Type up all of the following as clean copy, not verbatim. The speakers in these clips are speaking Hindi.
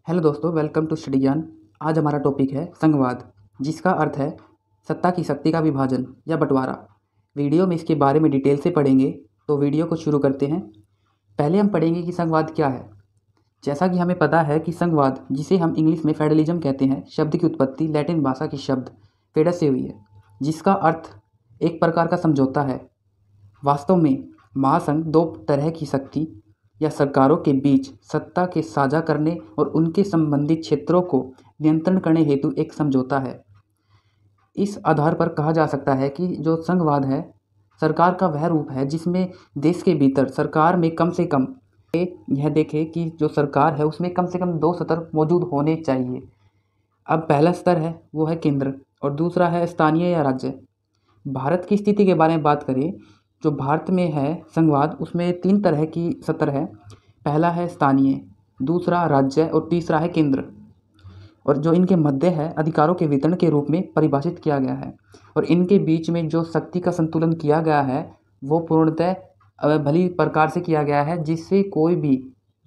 हेलो दोस्तों, वेलकम टू स्टडी ज्ञान। आज हमारा टॉपिक है संघवाद, जिसका अर्थ है सत्ता की शक्ति का विभाजन या बंटवारा। वीडियो में इसके बारे में डिटेल से पढ़ेंगे, तो वीडियो को शुरू करते हैं। पहले हम पढ़ेंगे कि संघवाद क्या है। जैसा कि हमें पता है कि संघवाद, जिसे हम इंग्लिश में फेडरलिज्म कहते हैं, शब्द की उत्पत्ति लैटिन भाषा के शब्द फेडस से हुई है, जिसका अर्थ एक प्रकार का समझौता है। वास्तव में महासंघ दो तरह की शक्ति या सरकारों के बीच सत्ता के साझा करने और उनके संबंधित क्षेत्रों को नियंत्रण करने हेतु एक समझौता है। इस आधार पर कहा जा सकता है कि जो संघवाद है, सरकार का वह रूप है जिसमें देश के भीतर सरकार में कम से कम यह देखे कि जो सरकार है उसमें कम से कम दो सत्र मौजूद होने चाहिए। अब पहला स्तर है वो है केंद्र और दूसरा है स्थानीय या राज्य। भारत की स्थिति के बारे में बात करें, जो भारत में है संघवाद, उसमें तीन तरह की सत्र है। पहला है स्थानीय, दूसरा राज्य और तीसरा है केंद्र। और जो इनके मध्य है अधिकारों के वितरण के रूप में परिभाषित किया गया है, और इनके बीच में जो शक्ति का संतुलन किया गया है वो पूर्णतः भली प्रकार से किया गया है, जिससे कोई भी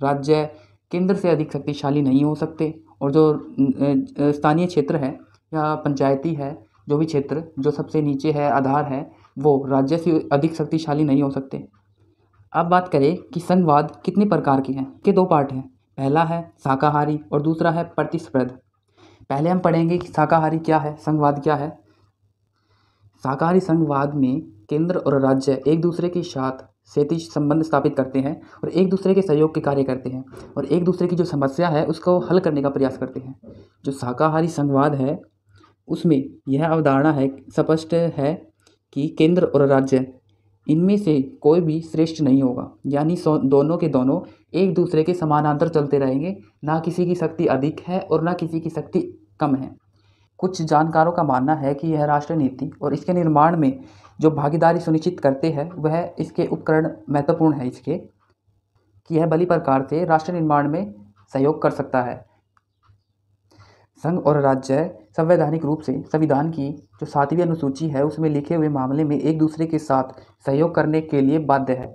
राज्य केंद्र से अधिक शक्तिशाली नहीं हो सकते। और जो स्थानीय क्षेत्र है या पंचायती है, जो भी क्षेत्र जो सबसे नीचे है, आधार है, वो राज्य से अधिक शक्तिशाली नहीं हो सकते। अब बात करें कि संघवाद कितने प्रकार के हैं। के दो पार्ट हैं, पहला है शाकाहारी और दूसरा है प्रतिस्पर्ध। पहले हम पढ़ेंगे कि शाकाहारी क्या है, संघवाद क्या है। शाकाहारी संघवाद में केंद्र और राज्य एक दूसरे के साथ क्षैतिज संबंध स्थापित करते हैं और एक दूसरे के सहयोग के कार्य करते हैं और एक दूसरे की जो समस्या है उसको हल करने का प्रयास करते हैं। जो शाकाहारी संघवाद है उसमें यह अवधारणा है, स्पष्ट है कि केंद्र और राज्य इनमें से कोई भी श्रेष्ठ नहीं होगा, यानी दोनों के दोनों एक दूसरे के समानांतर चलते रहेंगे। ना किसी की शक्ति अधिक है और ना किसी की शक्ति कम है। कुछ जानकारों का मानना है कि यह राष्ट्र नीति और इसके निर्माण में जो भागीदारी सुनिश्चित करते हैं वह इसके उपकरण महत्वपूर्ण है, इसके कि यह भली प्रकार से राष्ट्र निर्माण में सहयोग कर सकता है। संघ और राज्य संवैधानिक रूप से संविधान की जो 7वीं अनुसूची है उसमें लिखे हुए मामले में एक दूसरे के साथ सहयोग करने के लिए बाध्य है।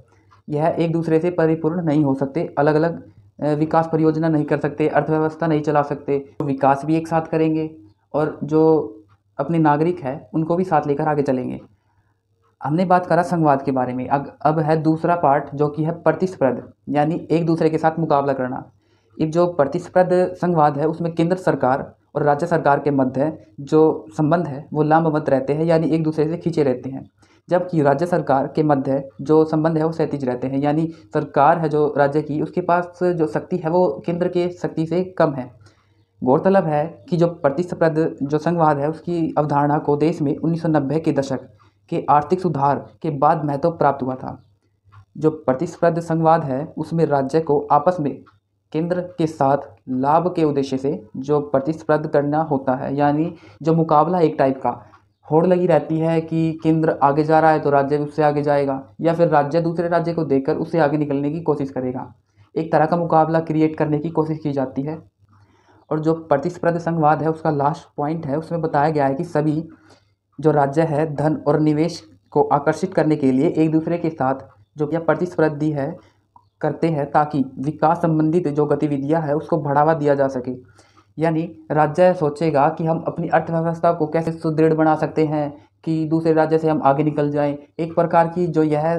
यह एक दूसरे से परिपूर्ण नहीं हो सकते, अलग अलग विकास परियोजना नहीं कर सकते, अर्थव्यवस्था नहीं चला सकते। विकास भी एक साथ करेंगे और जो अपने नागरिक है उनको भी साथ लेकर आगे चलेंगे। हमने बात करा संघवाद के बारे में। अब है दूसरा पार्ट जो कि है प्रतिस्पर्ध, यानी एक दूसरे के साथ मुकाबला करना। एक जो प्रतिस्पर्ध संघवाद है उसमें केंद्र सरकार और राज्य सरकार के मध्य जो संबंध है वो लामबंद रहते हैं, यानी एक दूसरे से खींचे रहते हैं। जबकि राज्य सरकार के मध्य जो संबंध है वो क्षैतिज रहते हैं, यानी सरकार है जो राज्य की, उसके पास जो शक्ति है वो केंद्र के शक्ति से कम है। गौरतलब है कि जो प्रतिस्पर्ध जो संघवाद है उसकी अवधारणा को देश में 1990 के दशक के आर्थिक सुधार के बाद महत्व प्राप्त हुआ था। जो प्रतिस्पर्ध संघवाद है उसमें राज्य को आपस में केंद्र के साथ लाभ के उद्देश्य से जो प्रतिस्पर्ध करना होता है, यानी जो मुकाबला एक टाइप का होड़ लगी रहती है कि केंद्र आगे जा रहा है तो राज्य उससे आगे जाएगा, या फिर राज्य दूसरे राज्य को देखकर उससे आगे निकलने की कोशिश करेगा। एक तरह का मुकाबला क्रिएट करने की कोशिश की जाती है। और जो प्रतिस्पर्ध संघवाद है उसका लास्ट पॉइंट है, उसमें बताया गया है कि सभी जो राज्य है धन और निवेश को आकर्षित करने के लिए एक दूसरे के साथ जो यह प्रतिस्पर्धी है करते हैं, ताकि विकास संबंधित जो गतिविधियां है उसको बढ़ावा दिया जा सके। यानी राज्य सोचेगा कि हम अपनी अर्थव्यवस्था को कैसे सुदृढ़ बना सकते हैं कि दूसरे राज्य से हम आगे निकल जाएं। एक प्रकार की जो यह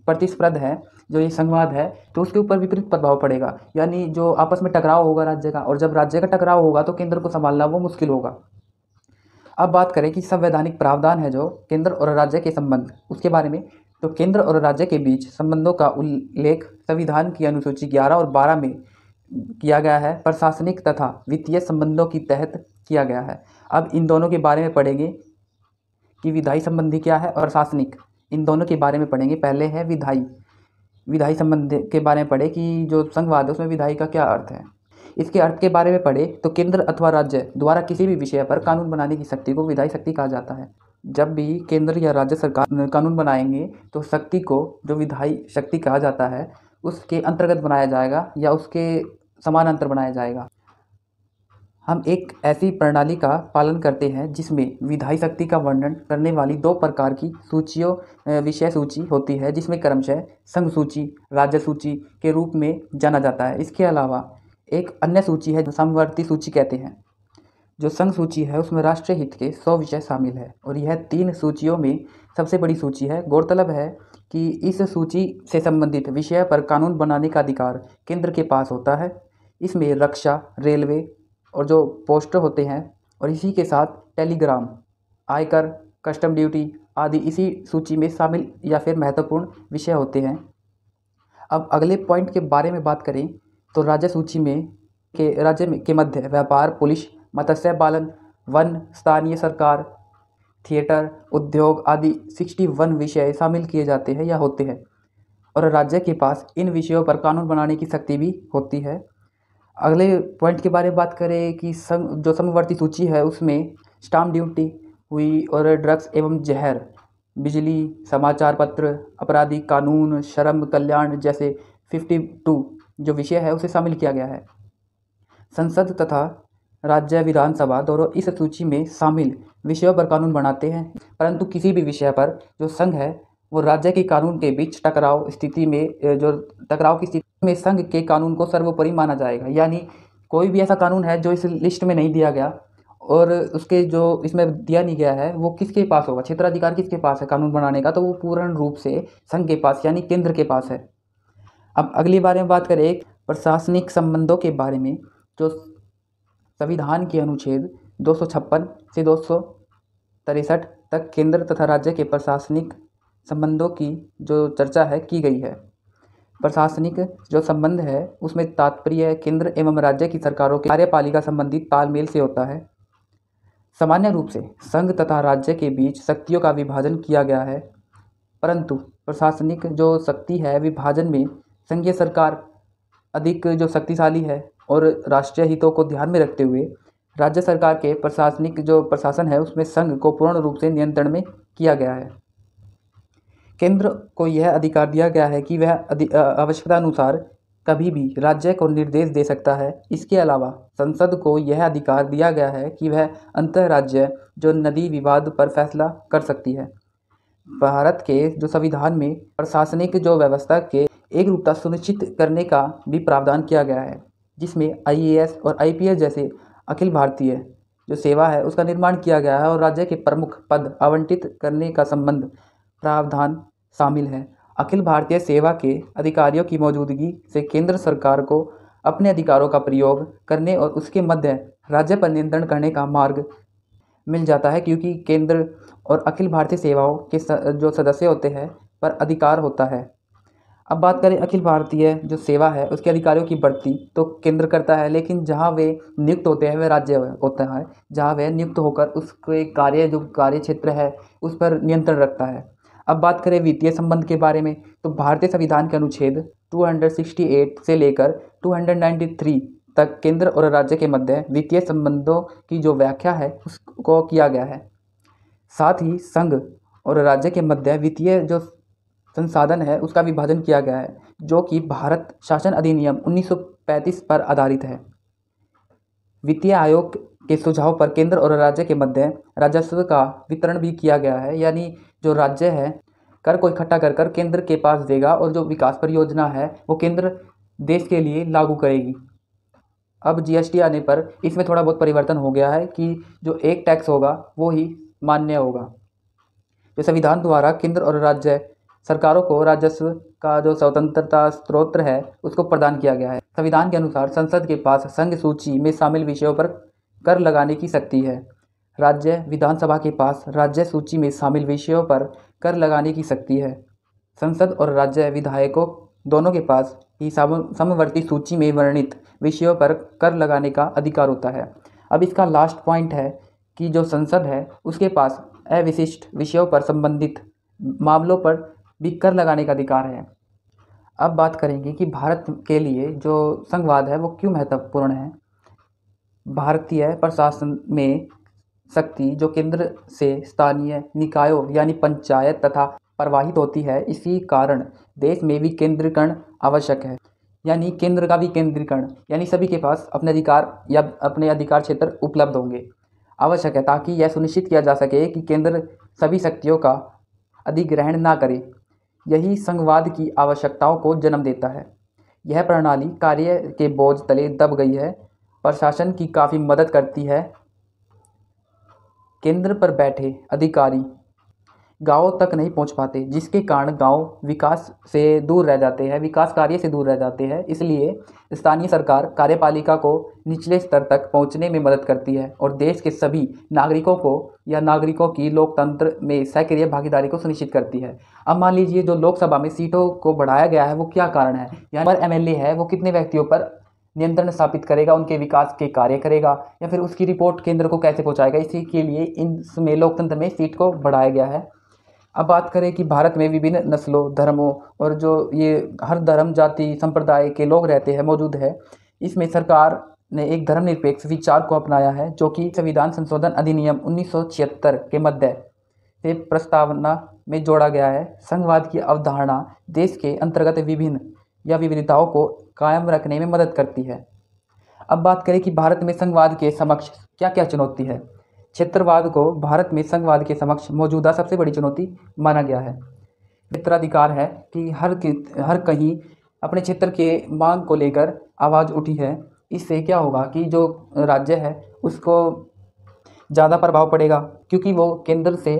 प्रतिस्पर्ध है, जो ये संघवाद है, तो उसके ऊपर विपरीत प्रभाव पड़ेगा, यानी जो आपस में टकराव होगा राज्य का, और जब राज्य का टकराव होगा तो केंद्र को संभालना वो मुश्किल होगा। अब बात करें कि संवैधानिक प्रावधान है जो केंद्र और राज्य के संबंध, उसके बारे में। तो केंद्र और राज्य के बीच संबंधों का उल्लेख संविधान की अनुसूची 11 और 12 में किया गया है। प्रशासनिक तथा वित्तीय संबंधों की तहत किया गया है। अब इन दोनों के बारे में पढ़ेंगे कि विधायी संबंधी क्या है और शासनिक, इन दोनों के बारे में पढ़ेंगे। पहले है विधायी संबंध के बारे में पढ़े कि जो संघवाद है उसमें विधायी का क्या अर्थ है। इसके अर्थ के बारे में पढ़े तो केंद्र अथवा राज्य द्वारा किसी भी विषय पर कानून बनाने की शक्ति को विधायी शक्ति कहा जाता है। जब भी केंद्र या राज्य सरकार कानून बनाएंगे तो शक्ति को जो विधायी शक्ति कहा जाता है उसके अंतर्गत बनाया जाएगा या उसके समानांतर बनाया जाएगा। हम एक ऐसी प्रणाली का पालन करते हैं जिसमें विधायी शक्ति का वर्णन करने वाली दो प्रकार की सूचियों विषय सूची होती है, जिसमें क्रमशः संघ सूची, राज्य सूची के रूप में जाना जाता है। इसके अलावा एक अन्य सूची है जो समवर्ती सूची कहते हैं। जो संघ सूची है उसमें राष्ट्रीय हित के 100 विषय शामिल है और यह 3 सूचियों में सबसे बड़ी सूची है। गौरतलब है कि इस सूची से संबंधित विषय पर कानून बनाने का अधिकार केंद्र के पास होता है। इसमें रक्षा, रेलवे और जो पोस्ट होते हैं और इसी के साथ टेलीग्राम, आयकर, कस्टम ड्यूटी आदि इसी सूची में शामिल या फिर महत्वपूर्ण विषय होते हैं। अब अगले पॉइंट के बारे में बात करें तो राज्य सूची में राज्य के मध्य व्यापार, पुलिस, मत्स्य पालन, वन, स्थानीय सरकार, थिएटर, उद्योग आदि 61 विषय शामिल किए जाते हैं या होते हैं और राज्य के पास इन विषयों पर कानून बनाने की शक्ति भी होती है। अगले पॉइंट के बारे में बात करें कि जो समवर्ती सूची है उसमें स्टाम्प ड्यूटी हुई और ड्रग्स एवं जहर, बिजली, समाचार पत्र, आपराधिक कानून, श्रम कल्याण जैसे 52 जो विषय है उसे शामिल किया गया है। संसद तथा राज्य विधानसभा दोनों इस सूची में शामिल विषयों पर कानून बनाते हैं, परंतु किसी भी विषय पर जो संघ है वो राज्य के कानून के बीच टकराव की स्थिति में संघ के कानून को सर्वोपरि माना जाएगा। यानी कोई भी ऐसा कानून है जो इस लिस्ट में नहीं दिया गया और उसके जो इसमें दिया नहीं गया है वो किसके पास होगा, क्षेत्राधिकार किसके पास है कानून बनाने का, तो वो पूर्ण रूप से संघ के पास यानी केंद्र के पास है। अब अगली बारे में बात करें प्रशासनिक संबंधों के बारे में। जो संविधान के अनुच्छेद 256 से 263 तक केंद्र तथा राज्य के प्रशासनिक संबंधों की जो चर्चा है की गई है। प्रशासनिक जो संबंध है उसमें तात्पर्य केंद्र एवं राज्य की सरकारों के कार्यपालिका संबंधी तालमेल से होता है। सामान्य रूप से संघ तथा राज्य के बीच शक्तियों का विभाजन किया गया है, परंतु प्रशासनिक जो शक्ति है विभाजन में संघीय सरकार अधिक जो शक्तिशाली है और राष्ट्रीय हितों को ध्यान में रखते हुए राज्य सरकार के प्रशासनिक जो प्रशासन है उसमें संघ को पूर्ण रूप से नियंत्रण में किया गया है। केंद्र को यह अधिकार दिया गया है कि वह आवश्यकता अनुसार कभी भी राज्य को निर्देश दे सकता है। इसके अलावा संसद को यह अधिकार दिया गया है कि वह अंतर्राज्य जो नदी विवाद पर फैसला कर सकती है। भारत के जो संविधान में प्रशासनिक जो व्यवस्था के एक रूपता सुनिश्चित करने का भी प्रावधान किया गया है, जिसमें IAS और IPS जैसे अखिल भारतीय जो सेवा है उसका निर्माण किया गया है और राज्य के प्रमुख पद आवंटित करने का संबंध प्रावधान शामिल है। अखिल भारतीय सेवा के अधिकारियों की मौजूदगी से केंद्र सरकार को अपने अधिकारों का प्रयोग करने और उसके मध्य राज्य पर नियंत्रण करने का मार्ग मिल जाता है, क्योंकि केंद्र और अखिल भारतीय सेवाओं के जो सदस्य होते हैं पर अधिकार होता है। अब बात करें अखिल भारतीय जो सेवा है उसके अधिकारियों की बढ़ती तो केंद्र करता है, लेकिन जहां वे नियुक्त होते हैं वह राज्य होता है, जहां वह नियुक्त होकर उसके जो कार्य क्षेत्र है उस पर नियंत्रण रखता है। अब बात करें वित्तीय संबंध के बारे में तो भारतीय संविधान के अनुच्छेद 268 से लेकर 293 तक केंद्र और राज्य के मध्य वित्तीय संबंधों की जो व्याख्या है उसको किया गया है। साथ ही संघ और राज्य के मध्य वित्तीय जो संसाधन है उसका विभाजन किया गया है, जो कि भारत शासन अधिनियम 1935 पर आधारित है। वित्तीय आयोग के सुझाव पर केंद्र और राज्य के मध्य राजस्व का वितरण भी किया गया है, यानी जो राज्य है कर को इकट्ठा कर केंद्र के पास देगा और जो विकास परियोजना है वो केंद्र देश के लिए लागू करेगी। अब GST आने पर इसमें थोड़ा बहुत परिवर्तन हो गया है कि जो एक टैक्स होगा वो ही मान्य होगा। जो संविधान द्वारा केंद्र और राज्य सरकारों को राजस्व का जो स्वतंत्रता स्रोत है उसको प्रदान किया गया है। संविधान के अनुसार संसद के पास संघ सूची में शामिल विषयों पर कर लगाने की शक्ति है। राज्य विधानसभा के पास राज्य सूची में शामिल विषयों पर कर लगाने की शक्ति है। संसद और राज्य विधायकों दोनों के पास ही समवर्ती सूची में वर्णित विषयों पर कर लगाने का अधिकार होता है। अब इसका लास्ट पॉइंट है कि जो संसद है उसके पास अविशिष्ट विषयों पर संबंधित मामलों पर भी कर लगाने का अधिकार है। अब बात करेंगे कि भारत के लिए जो संघवाद है वो क्यों महत्वपूर्ण है। भारतीय प्रशासन में शक्ति जो केंद्र से स्थानीय निकायों यानी पंचायत तथा प्रवाहित होती है, इसी कारण देश में विकेंद्रीकरण आवश्यक है। यानी केंद्र का विकेंद्रीकरण यानी सभी के पास अपने अधिकार या अपने अधिकार क्षेत्र उपलब्ध होंगे आवश्यक है, ताकि यह सुनिश्चित किया जा सके कि केंद्र सभी शक्तियों का अधिग्रहण ना करे। यही संघवाद की आवश्यकताओं को जन्म देता है। यह प्रणाली कार्य के बोझ तले दब गई है। प्रशासन की काफ़ी मदद करती है। केंद्र पर बैठे अधिकारी गाँव तक नहीं पहुंच पाते, जिसके कारण गांव विकास से दूर रह जाते हैं, विकास कार्य से दूर रह जाते हैं। इसलिए स्थानीय सरकार कार्यपालिका को निचले स्तर तक पहुंचने में मदद करती है और देश के सभी नागरिकों को या नागरिकों की लोकतंत्र में सक्रिय भागीदारी को सुनिश्चित करती है। अब मान लीजिए जो लोकसभा में सीटों को बढ़ाया गया है वो क्या कारण है, यहाँ पर एमएलए है वो कितने व्यक्तियों पर नियंत्रण स्थापित करेगा, उनके विकास के कार्य करेगा या फिर उसकी रिपोर्ट केंद्र को कैसे पहुँचाएगा। इसी के लिए इनमें लोकतंत्र में सीट को बढ़ाया गया है। अब बात करें कि भारत में विभिन्न नस्लों, धर्मों और जो ये हर धर्म, जाति, संप्रदाय के लोग रहते हैं मौजूद है। इसमें सरकार ने एक धर्मनिरपेक्ष विचार को अपनाया है, जो कि संविधान संशोधन अधिनियम 1976 के मध्य से प्रस्तावना में जोड़ा गया है। संघवाद की अवधारणा देश के अंतर्गत विभिन्न या विविधताओं को कायम रखने में मदद करती है। अब बात करें कि भारत में संघवाद के समक्ष क्या क्या चुनौती है। क्षेत्रवाद को भारत में संघवाद के समक्ष मौजूदा सबसे बड़ी चुनौती माना गया है। क्षेत्राधिकार है कि हर कहीं अपने क्षेत्र के मांग को लेकर आवाज़ उठी है। इससे क्या होगा कि जो राज्य है उसको ज़्यादा प्रभाव पड़ेगा, क्योंकि वो केंद्र से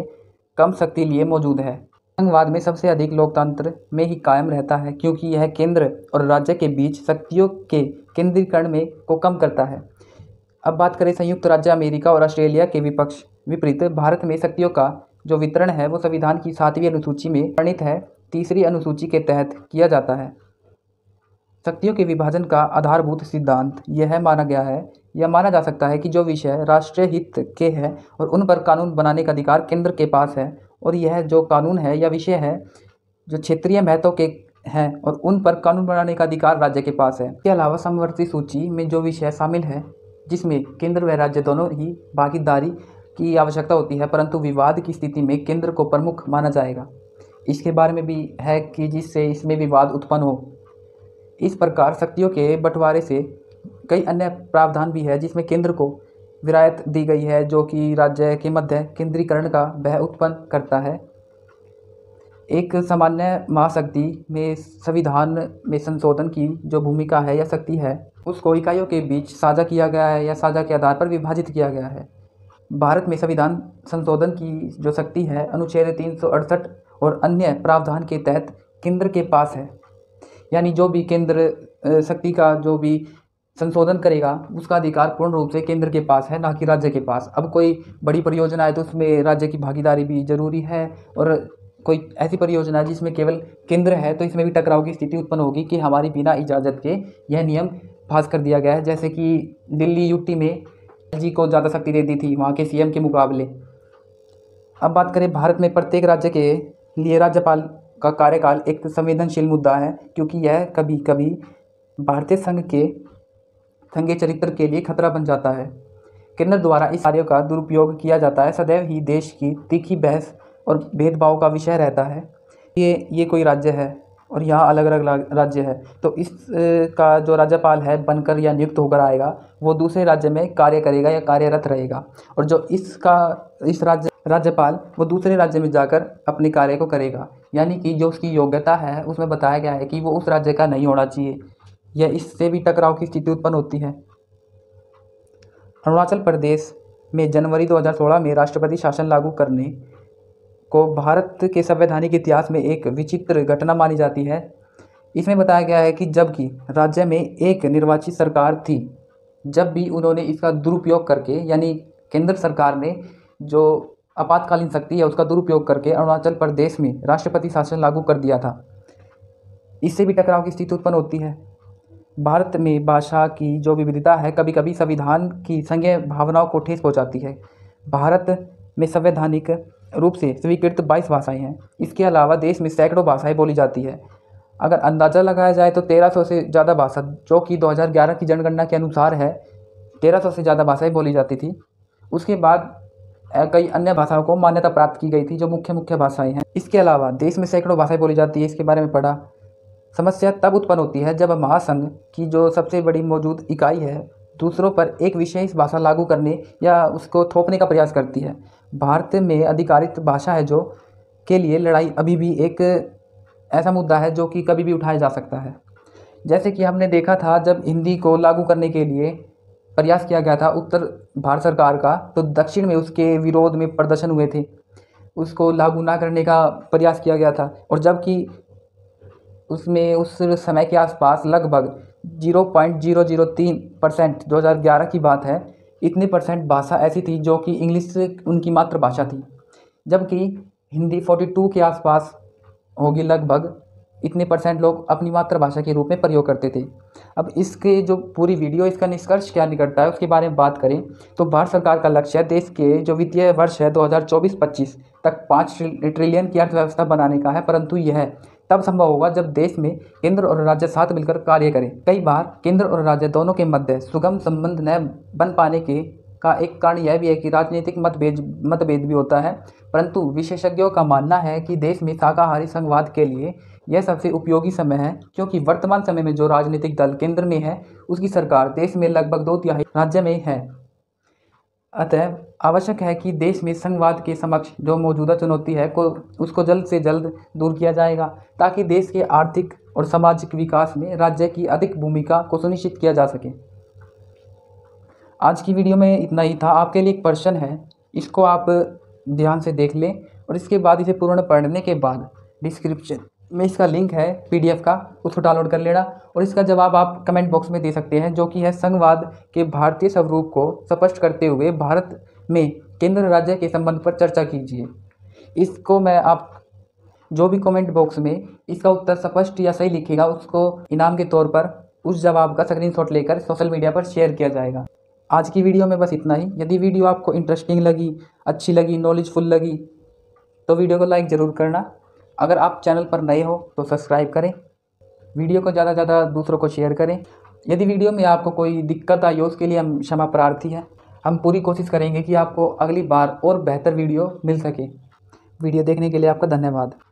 कम शक्ति लिए मौजूद है। संघवाद में सबसे अधिक लोकतंत्र में ही कायम रहता है, क्योंकि यह केंद्र और राज्य के बीच शक्तियों के केंद्रीकरण में को कम करता है। अब बात करें संयुक्त राज्य अमेरिका और ऑस्ट्रेलिया के विपरीत भारत में शक्तियों का जो वितरण है वो संविधान की 7वीं अनुसूची में वर्णित है, 3री अनुसूची के तहत किया जाता है। शक्तियों के विभाजन का आधारभूत सिद्धांत यह माना जा सकता है कि जो विषय राष्ट्रीय हित के हैं और उन पर कानून बनाने का अधिकार केंद्र के पास है, और यह जो कानून है या विषय है जो क्षेत्रीय महत्व के हैं और उन पर कानून बनाने का अधिकार राज्य के पास है। इसके अलावा समवर्ती सूची में जो विषय शामिल है जिसमें केंद्र व राज्य दोनों ही भागीदारी की आवश्यकता होती है, परंतु विवाद की स्थिति में केंद्र को प्रमुख माना जाएगा। इसके बारे में भी है कि जिससे इसमें विवाद उत्पन्न हो। इस प्रकार शक्तियों के बंटवारे से कई अन्य प्रावधान भी है जिसमें केंद्र को विरायत दी गई है, जो कि राज्य के मध्य केंद्रीकरण का भय उत्पन्न करता है। एक सामान्य महाशक्ति में संविधान में संशोधन की जो भूमिका है या शक्ति है उसको इकाइयों के बीच साझा किया गया है या साझा के आधार पर विभाजित किया गया है। भारत में संविधान संशोधन की जो शक्ति है अनुच्छेद 368 और अन्य प्रावधान के तहत केंद्र के पास है, यानी जो भी केंद्र शक्ति का जो भी संशोधन करेगा उसका अधिकार पूर्ण रूप से केंद्र के पास है, ना कि राज्य के पास। अब कोई बड़ी परियोजना है तो उसमें राज्य की भागीदारी भी जरूरी है, और कोई ऐसी परियोजना है जिसमें केवल केंद्र है तो इसमें भी टकराव की स्थिति उत्पन्न होगी कि हमारी बिना इजाज़त के यह नियम पास कर दिया गया है। जैसे कि दिल्ली यूटी में जी को ज़्यादा शक्ति दे दी थी वहाँ के सीएम के मुकाबले। अब बात करें भारत में प्रत्येक राज्य के लिए राज्यपाल का कार्यकाल एक संवेदनशील मुद्दा है, क्योंकि यह कभी कभी भारतीय संघीय चरित्र के लिए खतरा बन जाता है। केंद्र द्वारा इस कार्य का दुरुपयोग किया जाता है, सदैव ही देश की तीखी बहस और भेदभाव का विषय रहता है। ये कोई राज्य है और यहाँ अलग अलग राज्य है, तो इसका जो राज्यपाल है बनकर या नियुक्त होकर आएगा वो दूसरे राज्य में कार्य करेगा या कार्यरत रहेगा, और जो इस राज्यपाल वो दूसरे राज्य में जाकर अपने कार्य को करेगा, यानी कि जो उसकी योग्यता है उसमें बताया गया है कि वो उस राज्य का नहीं होना चाहिए, या इससे भी टकराव की स्थिति उत्पन्न होती है। अरुणाचल प्रदेश में जनवरी 2016 में राष्ट्रपति शासन लागू करने को भारत के संवैधानिक इतिहास में एक विचित्र घटना मानी जाती है। इसमें बताया गया है कि जबकि राज्य में एक निर्वाचित सरकार थी, जब भी उन्होंने इसका दुरुपयोग करके, यानी केंद्र सरकार ने जो आपातकालीन शक्ति है उसका दुरुपयोग करके अरुणाचल प्रदेश में राष्ट्रपति शासन लागू कर दिया था, इससे भी टकराव की स्थिति उत्पन्न होती है। भारत में भाषा की जो विविधता है कभी कभी संविधान की संघीय भावनाओं को ठेस पहुंचाती है। भारत में संवैधानिक रूप से स्वीकृत 22 भाषाएं हैं। इसके अलावा देश में सैकड़ों भाषाएं बोली जाती है। अगर अंदाज़ा लगाया जाए तो 1300 से ज़्यादा भाषा, जो कि 2011 की जनगणना के अनुसार है, 1300 से ज़्यादा भाषाएं बोली जाती थी। उसके बाद कई अन्य भाषाओं को मान्यता प्राप्त की गई थी जो मुख्य भाषाएं हैं। इसके अलावा देश में सैकड़ों भाषाएं बोली जाती है, इसके बारे में पढ़ा। समस्या तब उत्पन्न होती है जब महासंघ की जो सबसे बड़ी मौजूद इकाई है दूसरों पर एक विशेष भाषा लागू करने या उसको थोपने का प्रयास करती है। भारत में अधिकारित भाषा है जो के लिए लड़ाई अभी भी एक ऐसा मुद्दा है जो कि कभी भी उठाया जा सकता है। जैसे कि हमने देखा था जब हिंदी को लागू करने के लिए प्रयास किया गया था उत्तर भारत सरकार का, तो दक्षिण में उसके विरोध में प्रदर्शन हुए थे, उसको लागू ना करने का प्रयास किया गया था। और जबकि उसमें उस समय के आसपास लगभग 0.003% 2011 की बात है, इतने परसेंट भाषा ऐसी थी जो कि इंग्लिश उनकी मातृभाषा थी, जबकि हिंदी 42 के आसपास होगी लगभग, इतने परसेंट लोग अपनी मातृभाषा के रूप में प्रयोग करते थे। अब इसके जो पूरी वीडियो इसका निष्कर्ष क्या निकलता है उसके बारे में बात करें तो भारत सरकार का लक्ष्य है देश के जो वित्तीय वर्ष है 2024-25 तक 5 ट्रिलियन की अर्थव्यवस्था बनाने का है, परंतु यह तब संभव होगा जब देश में केंद्र और राज्य साथ मिलकर कार्य करें। कई बार केंद्र और राज्य दोनों के मध्य सुगम संबंध न बन पाने का एक कारण यह भी है कि राजनीतिक मतभेद भी होता है, परंतु विशेषज्ञों का मानना है कि देश में शाकाहारी संघवाद के लिए यह सबसे उपयोगी समय है, क्योंकि वर्तमान समय में जो राजनीतिक दल केंद्र में है उसकी सरकार देश में लगभग 2/3 राज्य में है। अतः आवश्यक है कि देश में संघवाद के समक्ष जो मौजूदा चुनौती है उसको जल्द से जल्द दूर किया जाएगा, ताकि देश के आर्थिक और सामाजिक विकास में राज्य की अधिक भूमिका को सुनिश्चित किया जा सके। आज की वीडियो में इतना ही था। आपके लिए एक प्रश्न है, इसको आप ध्यान से देख लें और इसके बाद इसे पूर्ण पढ़ने के बाद डिस्क्रिप्शन में इसका लिंक है PDF का, उसको डाउनलोड कर लेना और इसका जवाब आप कमेंट बॉक्स में दे सकते हैं, जो कि है संघवाद के भारतीय स्वरूप को स्पष्ट करते हुए भारत में केंद्र राज्य के संबंध पर चर्चा कीजिए। इसको मैं आप जो भी कमेंट बॉक्स में इसका उत्तर स्पष्ट या सही लिखेगा उसको इनाम के तौर पर उस जवाब का स्क्रीनशॉट लेकर सोशल मीडिया पर शेयर किया जाएगा। आज की वीडियो में बस इतना ही। यदि वीडियो आपको इंटरेस्टिंग लगी, अच्छी लगी, नॉलेजफुल लगी तो वीडियो को लाइक ज़रूर करना। अगर आप चैनल पर नए हो तो सब्सक्राइब करें, वीडियो को ज़्यादा से ज़्यादा दूसरों को शेयर करें। यदि वीडियो में आपको कोई दिक्कत आई हो उसके लिए हम क्षमा प्रार्थी हैं। हम पूरी कोशिश करेंगे कि आपको अगली बार और बेहतर वीडियो मिल सके। वीडियो देखने के लिए आपका धन्यवाद।